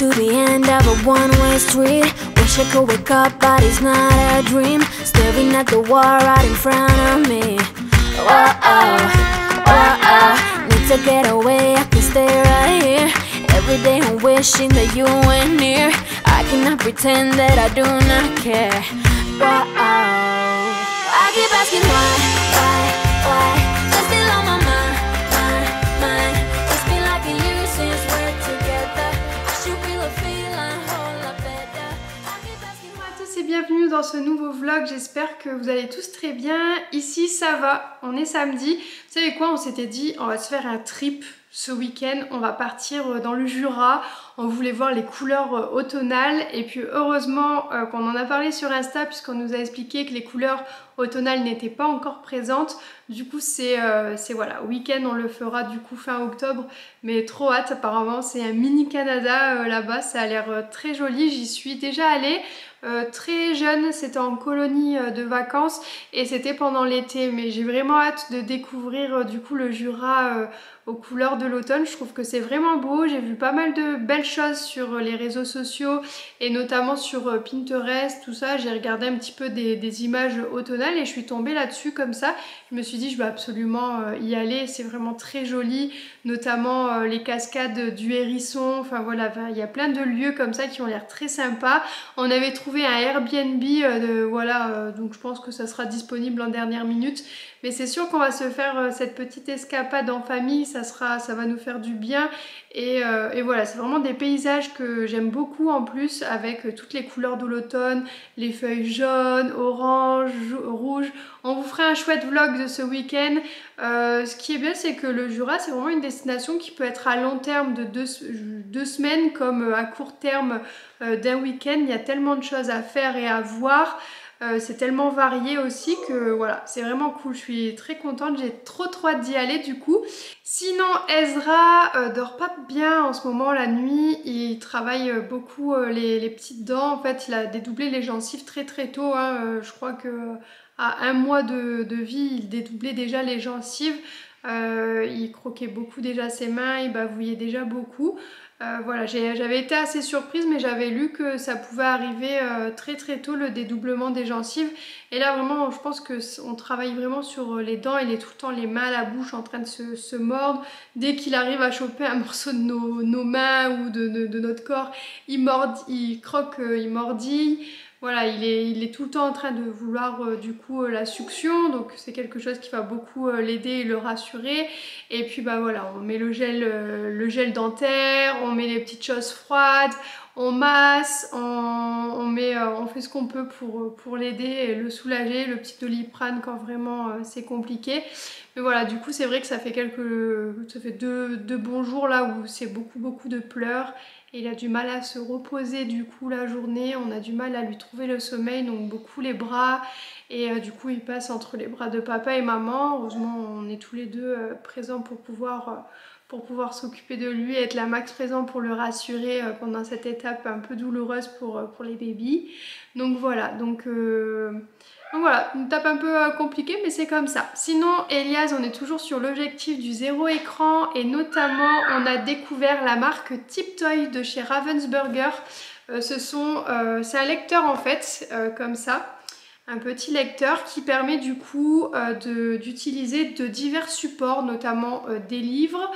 to the end of a one-way street. Wish I could wake up, but it's not a dream. Staring at the wall right in front of me. Whoa, whoa, need to get away, I can stay right here. Every day I'm wishing that you were near. I cannot pretend that I do not care. Whoa, I keep asking why? You're still on my mind. It's been like a year since we're together. I should feel a feeling whole lot better. I keep asking why. Bonjour à tous et bienvenue dans ce nouveau vlog, j'espère que vous allez tous très bien. Ici ça va, on est samedi. Vous savez quoi, on s'était dit on va se faire un trip ce week-end, on va partir dans le Jura. On voulait voir les couleurs automnales et puis heureusement qu'on en a parlé sur Insta puisqu'on nous a expliqué que les couleurs automnales n'étaient pas encore présentes. Du coup c'est voilà, week-end on le fera du coup fin octobre, mais trop hâte. Apparemment c'est un mini Canada là-bas, ça a l'air très joli, j'y suis déjà allée. Très jeune, c'était en colonie de vacances et c'était pendant l'été, mais j'ai vraiment hâte de découvrir du coup le Jura aux couleurs de l'automne. Je trouve que c'est vraiment beau, j'ai vu pas mal de belles choses sur les réseaux sociaux et notamment sur Pinterest, tout ça. J'ai regardé un petit peu des images automnales et je suis tombée là-dessus comme ça. Je me suis dit je vais absolument y aller, c'est vraiment très joli, notamment les cascades du Hérisson, enfin voilà, il y a plein de lieux comme ça qui ont l'air très sympas. On avait trouvé un Airbnb, voilà, donc je pense que ça sera disponible en dernière minute. Mais c'est sûr qu'on va se faire cette petite escapade en famille, ça va nous faire du bien. Et voilà, c'est vraiment des paysages que j'aime beaucoup en plus, avec toutes les couleurs de l'automne, les feuilles jaunes, orange, rouge. On vous fera un chouette vlog de ce week-end. Ce qui est bien, c'est que le Jura, c'est vraiment une destination qui peut être à long terme de deux semaines comme à court terme d'un week-end. Il y a tellement de choses à faire et à voir. C'est tellement varié aussi que voilà, c'est vraiment cool. Je suis très contente, j'ai trop hâte d'y aller du coup. Sinon Ezra dort pas bien en ce moment la nuit, il travaille beaucoup les petites dents. En fait il a dédoublé les gencives très tôt, hein. Je crois que à 1 mois de vie il dédoublait déjà les gencives. Il croquait beaucoup déjà ses mains, il bavouillait déjà beaucoup. Voilà, j'avais été assez surprise, mais j'avais lu que ça pouvait arriver très tôt, le dédoublement des gencives. Et là vraiment je pense qu'on travaille vraiment sur les dents. Il est tout le temps les mains à la bouche en train de se mordre. Dès qu'il arrive à choper un morceau de nos mains ou de notre corps, il croque, il mordille. Voilà, il est tout le temps en train de vouloir du coup la succion, donc c'est quelque chose qui va beaucoup l'aider et le rassurer. Et puis bah voilà, on met le gel dentaire, on met les petites choses froides, on masse, on fait ce qu'on peut pour l'aider et le soulager, le petit Doliprane quand vraiment c'est compliqué. Mais voilà, du coup c'est vrai que ça fait deux bons jours là où c'est beaucoup de pleurs. Et il a du mal à se reposer du coup la journée, on a du mal à lui trouver le sommeil, donc beaucoup les bras. Et du coup il passe entre les bras de papa et maman. Heureusement on est tous les deux présents pour pouvoir s'occuper de lui et être la max présent pour le rassurer pendant cette étape un peu douloureuse pour les bébés. Donc voilà, donc voilà, une étape un peu compliquée, mais c'est comme ça. Sinon, Elias, on est toujours sur l'objectif du 0 écran et notamment, on a découvert la marque Tiptoy de chez Ravensburger. C'est un lecteur en fait, comme ça. Un petit lecteur qui permet du coup d'utiliser de divers supports, notamment des livres.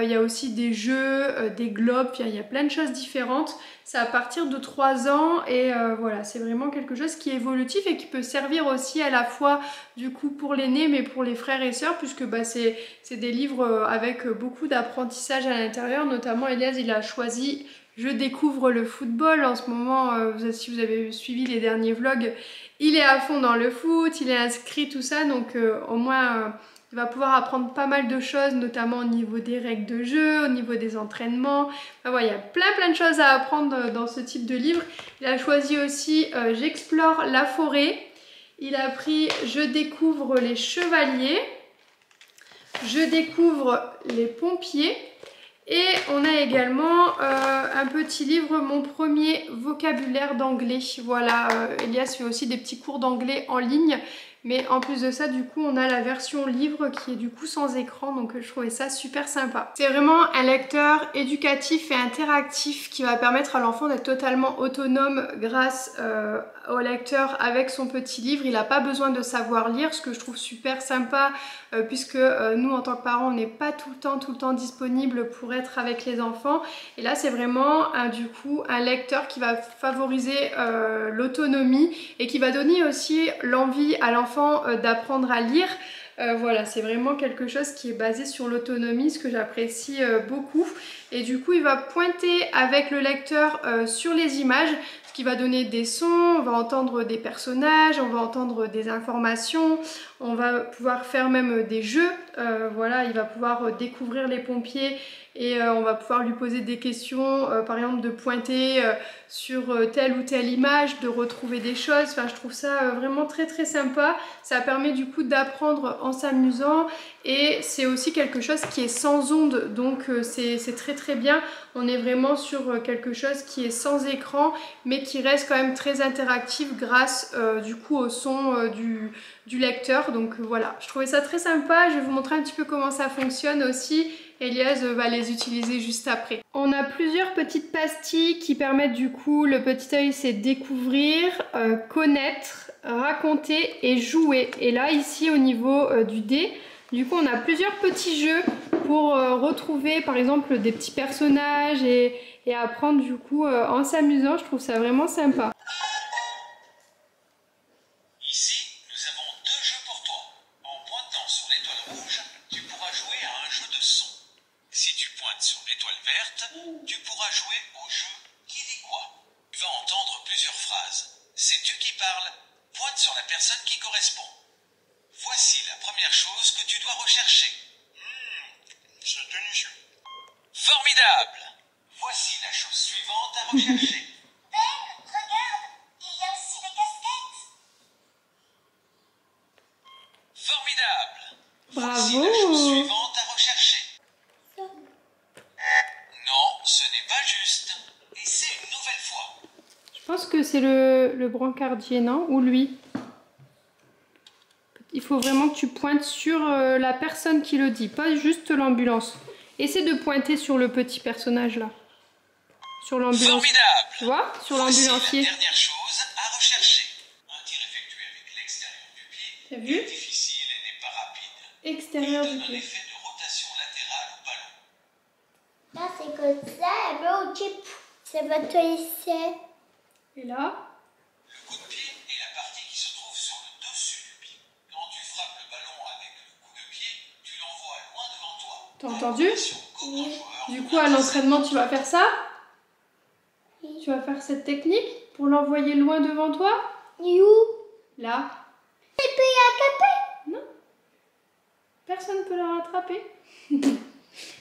Il y a aussi des jeux, des globes, il y a plein de choses différentes. C'est à partir de 3 ans et voilà, c'est vraiment quelque chose qui est évolutif et qui peut servir aussi à la fois du coup pour l'aîné mais pour les frères et sœurs, puisque bah, c'est des livres avec beaucoup d'apprentissage à l'intérieur. Notamment Elias il a choisi Je découvre le football en ce moment. Si vous avez suivi les derniers vlogs, il est à fond dans le foot, il est inscrit tout ça, donc au moins il va pouvoir apprendre pas mal de choses, notamment au niveau des règles de jeu, au niveau des entraînements. Enfin, voilà, il y a plein de choses à apprendre dans ce type de livre. Il a choisi aussi J'explore la forêt. Il a pris Je découvre les chevaliers. Je découvre les pompiers. Et on a également un petit livre, Mon premier vocabulaire d'anglais. Voilà, Elias fait aussi des petits cours d'anglais en ligne. Mais en plus de ça, du coup, on a la version livre qui est du coup sans écran, donc je trouvais ça super sympa. C'est vraiment un lecteur éducatif et interactif qui va permettre à l'enfant d'être totalement autonome grâce au lecteur avec son petit livre. Il n'a pas besoin de savoir lire, ce que je trouve super sympa puisque nous en tant que parents on n'est pas tout le temps disponible pour être avec les enfants, et là c'est vraiment du coup un lecteur qui va favoriser l'autonomie et qui va donner aussi l'envie à l'enfant d'apprendre à lire. Voilà, c'est vraiment quelque chose qui est basé sur l'autonomie, ce que j'apprécie beaucoup. Et du coup il va pointer avec le lecteur sur les images, ce qui va donner des sons, on va entendre des personnages, on va entendre des informations, on va pouvoir faire même des jeux. Voilà, il va pouvoir découvrir les pompiers et on va pouvoir lui poser des questions, par exemple de pointer sur telle ou telle image, de retrouver des choses. Enfin, je trouve ça vraiment très sympa. Ça permet du coup d'apprendre en s'amusant, et c'est aussi quelque chose qui est sans ondes, donc c'est très bien. On est vraiment sur quelque chose qui est sans écran mais qui reste quand même très interactif grâce du coup au son du lecteur. Donc voilà, je trouvais ça très sympa. Je vais vous montrer un petit peu comment ça fonctionne aussi. Elias va les utiliser juste après. On a plusieurs petites pastilles qui permettent du coup, le petit œil c'est découvrir, connaître, raconter et jouer. Et là ici au niveau du dé, du coup on a plusieurs petits jeux pour retrouver par exemple des petits personnages et apprendre du coup en s'amusant. Je trouve ça vraiment sympa. Ici, nous avons deux jeux pour toi. En pointant sur l'étoile rouge, tu pourras jouer à un jeu de son. Si tu pointes sur l'étoile verte, tu pourras jouer au jeu Qui dit quoi. Tu vas entendre plusieurs phrases. C'est-tu qui parle? Pointe sur la personne qui correspond. Voici la première chose que tu dois rechercher. C'est délicieux. Formidable! Voici la chose suivante à rechercher. Ben, regarde, il y a aussi des casquettes. Formidable! Bravo! Voici la chose suivante à rechercher. Non, ce n'est pas juste. Et c'est une nouvelle fois. Je pense que c'est le brancardier, non? Ou lui? Il faut vraiment que tu pointes sur la personne qui le dit, pas juste l'ambulance. Essaie de pointer sur le petit personnage là. Sur l'ambulance. Formidable! Tu vois? Sur Voici l'ambulancier. la dernière chose à rechercher. Un tir effectué avec l'extérieur du pied T'as vu? est difficile et n'est pas rapide. Extérieur Il du donne un pied. effet de rotation latérale au ballon. Là, c'est comme ça, et ben, ça va te laisser. Et là? Le coup de pied est la partie qui se trouve sur le dessus du pied. Quand tu frappes le ballon avec le coup de pied, tu l'envoies loin devant toi. T'as entendu? Comme un joueur Du coup, à l'entraînement, tu vas faire ça? Oui. Tu vas faire cette technique pour l'envoyer loin devant toi? You. Là? Tu peux y attraper. Non. Personne ne peut la rattraper.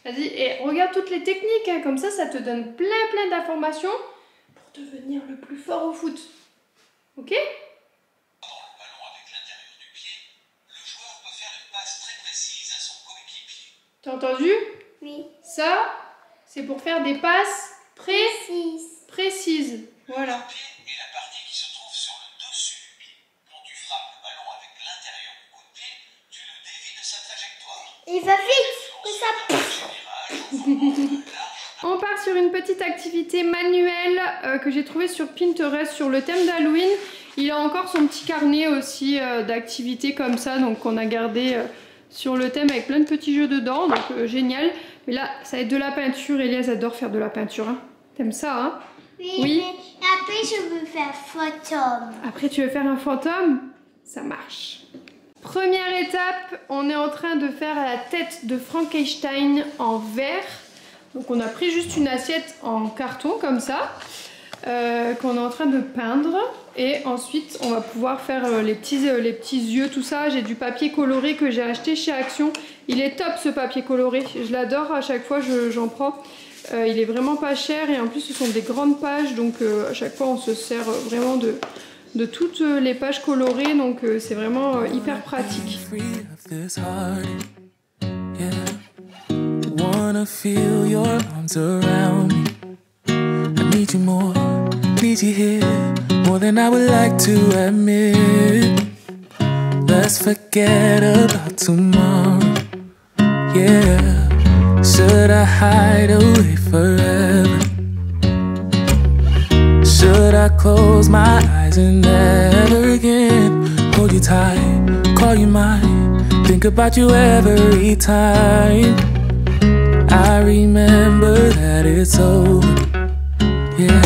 Vas-y, et regarde toutes les techniques, hein. Comme ça te donne plein d'informations pour devenir le plus fort au foot. Ok? dans le ballon avec l'intérieur du pied, le joueur peut faire une passe très précise à son coéquipier. T'as entendu? Oui. Ça, c'est pour faire des passes Six. précises. Voilà. Le pied est la partie qui se trouve sur le dessus du pied. Quand tu frappes le ballon avec l'intérieur du coup de pied, tu le dévies de sa trajectoire. Il va vite. Que ça. On part sur une petite activité manuelle que j'ai trouvée sur Pinterest sur le thème d'Halloween. Il a encore son petit carnet aussi d'activités comme ça, donc qu'on a gardé sur le thème avec plein de petits jeux dedans, donc génial. Mais là, ça va être de la peinture. Elias adore faire de la peinture. Hein. T'aimes ça, hein? Oui. Mais après, je veux faire fantôme. Après, tu veux faire un fantôme? Ça marche. Première étape, on est en train de faire la tête de Frankenstein en verre. Donc on a pris juste une assiette en carton comme ça, qu'on est en train de peindre. Et ensuite on va pouvoir faire les petits yeux, tout ça. J'ai du papier coloré que j'ai acheté chez Action. Il est top ce papier coloré, je l'adore, à chaque fois j'en prends. Il est vraiment pas cher et en plus ce sont des grandes pages, donc à chaque fois on se sert vraiment de toutes les pages colorées, donc c'est vraiment hyper pratique. Wanna feel your arms around me. I need you more, need you here, more than I would like to admit. Let's forget about tomorrow. Yeah. Should I hide away forever? Should I close my eyes and never again hold you tight, call you mine, think about you every time? I remember that it's over. Yeah.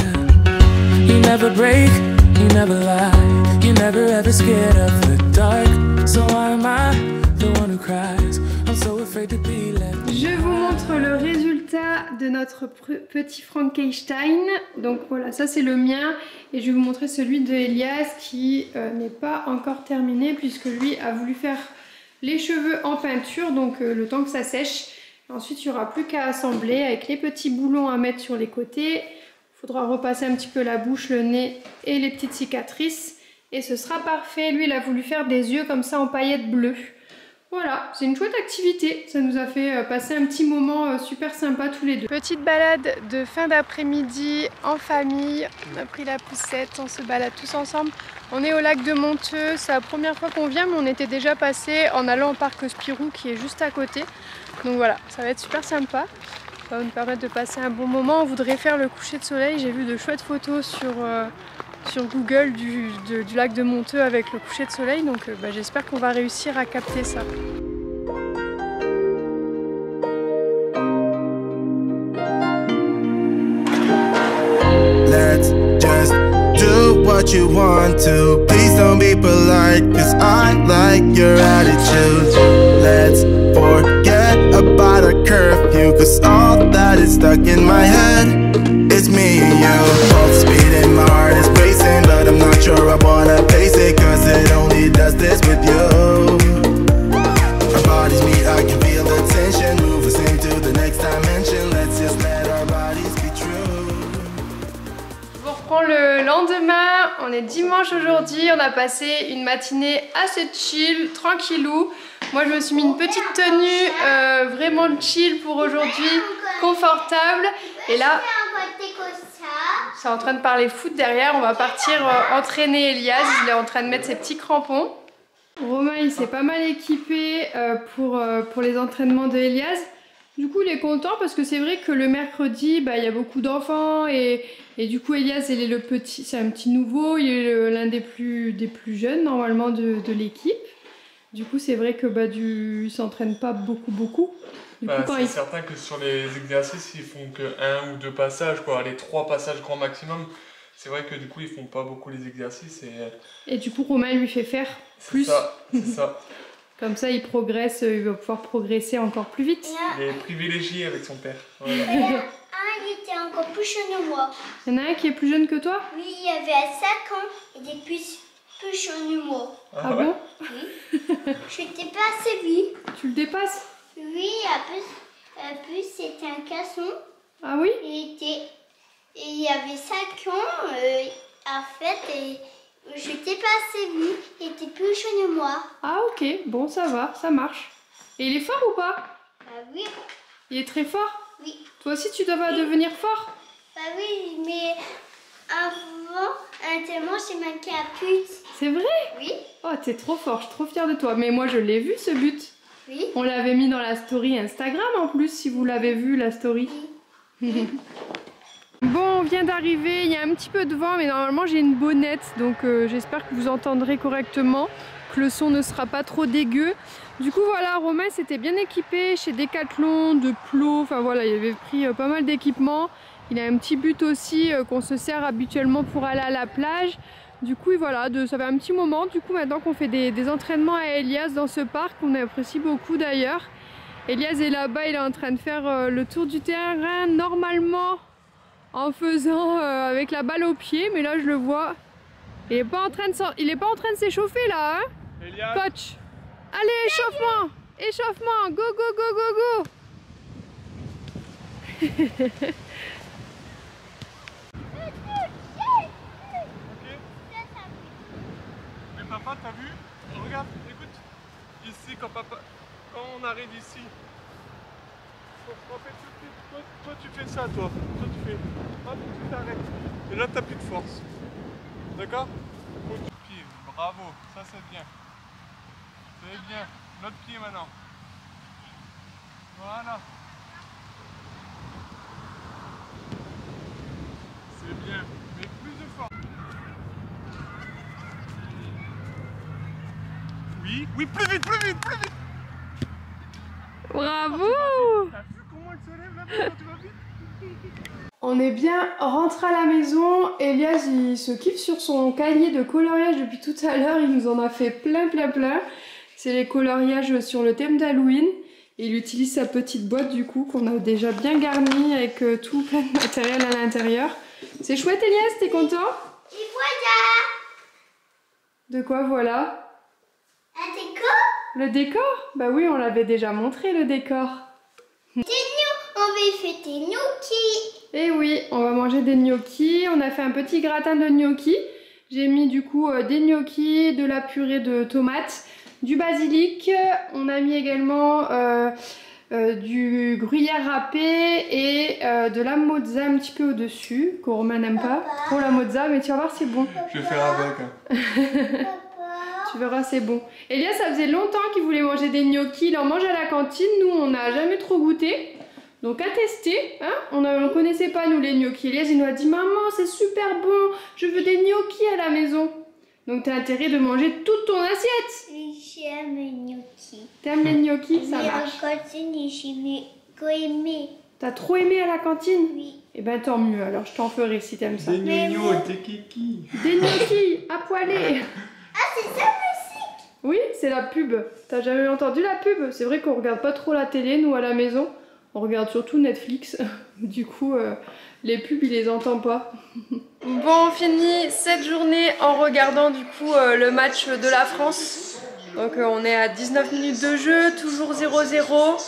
You never break, you never lie, you're never ever scared of the dark. So why am I the one who cries? I'm so afraid to be left. Je vous montre le résultat de notre petit Frankenstein. Donc voilà, ça c'est le mien. Et je vais vous montrer celui de Elias qui n'est pas encore terminé puisque lui a voulu faire les cheveux en peinture. Donc le temps que ça sèche. Ensuite il n'y aura plus qu'à assembler avec les petits boulons à mettre sur les côtés. Il faudra repasser un petit peu la bouche, le nez et les petites cicatrices. Et ce sera parfait. Lui il a voulu faire des yeux comme ça en paillettes bleues. Voilà, c'est une chouette activité, ça nous a fait passer un petit moment super sympa tous les deux. Petite balade de fin d'après-midi en famille, on a pris la poussette, on se balade tous ensemble. On est au lac de Monteux, c'est la première fois qu'on vient mais on était déjà passé en allant au parc Spirou qui est juste à côté. Donc voilà, ça va être super sympa, ça va nous permettre de passer un bon moment. On voudrait faire le coucher de soleil, j'ai vu de chouettes photos sur Google du lac de Monteux avec le coucher de soleil, donc j'espère qu'on va réussir à capter ça. Let's just do what you want to. Please don't be polite, cause I like your attitude. Let's forget about a curfew, cause all that is stuck in my head is me and you. Both speed and my heart is racing, but I'm not sure I wanna pace it, cause it only does this with you. Our bodies meet, I can feel the tension, move us into the next dimension. Let's just let our bodies be true. On reprend le lendemain, on est dimanche aujourd'hui, on a passé une matinée assez chill, tranquillou. Moi je me suis mis une petite tenue vraiment chill pour aujourd'hui, confortable. Et là, c'est en train de parler foot derrière, on va partir entraîner Elias, il est en train de mettre ses petits crampons. Romain il s'est pas mal équipé pour les entraînements de Elias. Du coup il est content parce que c'est vrai que le mercredi il y a beaucoup d'enfants et du coup Elias il est le petit, c'est un petit nouveau, il est l'un des plus jeunes normalement de l'équipe. Du coup c'est vrai que il s'entraîne pas beaucoup. C'est certain que sur les exercices ils font que 1 ou 2 passages, quoi, les 3 passages grand maximum. C'est vrai que du coup ils font pas beaucoup les exercices et du coup Romain lui fait faire plus. C'est ça. Comme ça il progresse, il va pouvoir progresser encore plus vite. Il est privilégié avec son père. Voilà. Il était encore plus jeune que moi. Il y en a un qui est plus jeune que toi? Oui, il avait 5 ans, il était plus jeune que moi. Ah bon? Oui. Je dépasse lui. Tu le dépasses? Oui, en plus c'était un garçon. Ah oui? Il avait 5 ans, en fait, et je dépassais lui, il était plus jeune que moi. Ah ok, bon ça va, ça marche. Et il est fort ou pas? Oui. Il est très fort? Oui. Toi aussi tu dois devenir fort? Oui, mais avant, tellement j'ai manqué un but. C'est vrai? Oui. Oh t'es trop fort, je suis trop fière de toi. Mais moi je l'ai vu ce but. Oui. On l'avait mis dans la story Instagram en plus, si vous l'avez vu la story. Oui. Bon, on vient d'arriver, il y a un petit peu de vent, mais normalement j'ai une bonnette, donc j'espère que vous entendrez correctement, que le son ne sera pas trop dégueu. Du coup voilà, Romain s'était bien équipé chez Decathlon, de plots, enfin voilà, il avait pris pas mal d'équipements. Il a un petit but aussi qu'on se sert habituellement pour aller à la plage. Du coup voilà, ça fait un petit moment, du coup maintenant qu'on fait des entraînements à Elias dans ce parc, on apprécie beaucoup d'ailleurs. Elias est là-bas, il est en train de faire le tour du terrain normalement en faisant avec la balle au pied, mais là je le vois, il est pas en train de s'échauffer là, hein, Elias. Coach. Allez, échauffement, go go go go go. Mais papa, t'as vu? Regarde, écoute, ici quand on arrive ici, en fait, toi tu fais ça, toi tu fais, hop, tu t'arrêtes, et là t'as plus de force, d'accord? Bravo, ça c'est bien. C'est bien. L'autre pied maintenant. Voilà. C'est bien. Mais plus de force. Oui, oui, plus vite, plus vite, plus vite. Bravo! T'as vu comment elle se lève là-bas quand tu vas vite? On est bien rentré à la maison. Elias il se kiffe sur son cahier de coloriage depuis tout à l'heure. Il nous en a fait plein. C'est les coloriages sur le thème d'Halloween. Il utilise sa petite boîte du coup qu'on a déjà bien garnie avec tout plein de matériel à l'intérieur. C'est chouette Elias, t'es content? Et voilà! De quoi voilà? Un décor? Le décor? Bah oui, on l'avait déjà montré le décor. C'est nous, on va fêter gnocchi. Et oui, on va manger des gnocchis. On a fait un petit gratin de gnocchis. J'ai mis du coup des gnocchis, de la purée de tomates, du basilic. On a mis également du gruyère râpé et de la mozza un petit peu au-dessus, que Romain n'aime pas trop la mozza, mais tu vas voir, c'est bon. Je vais faire avec. Papa. Tu verras, c'est bon. Elias, ça faisait longtemps qu'il voulait manger des gnocchis. Il en mange à la cantine. Nous, on n'a jamais trop goûté. Donc à tester, hein. On ne connaissait pas nous les gnocchis. Elias il nous a dit maman c'est super bon, je veux des gnocchis à la maison. Donc t'as intérêt de manger toute ton assiette. J'aime les gnocchis. T'aimes les gnocchis, ça Mais marche. en cantine, j'ai trop aimé. T'as trop aimé à la cantine? Oui. Eh ben tant mieux, alors je t'en ferai si t'aimes ça. Des gnocchis, des kiki. Des gnocchis à poêler. Ah c'est ça musique? Oui, c'est la pub. T'as jamais entendu la pub? C'est vrai qu'on regarde pas trop la télé nous à la maison. On regarde surtout Netflix, du coup les pubs il les entend pas. Bon, on finit cette journée en regardant du coup le match de la France. Donc on est à 19 minutes de jeu, toujours 0-0.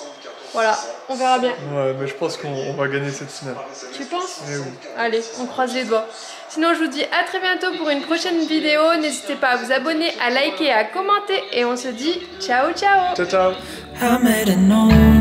Voilà, on verra bien. Ouais, mais je pense qu'on va gagner cette finale. Tu penses? Eh oui. Allez, on croise les doigts. Sinon je vous dis à très bientôt pour une prochaine vidéo. N'hésitez pas à vous abonner, à liker, à commenter et on se dit ciao ciao. Ciao ciao. I made a known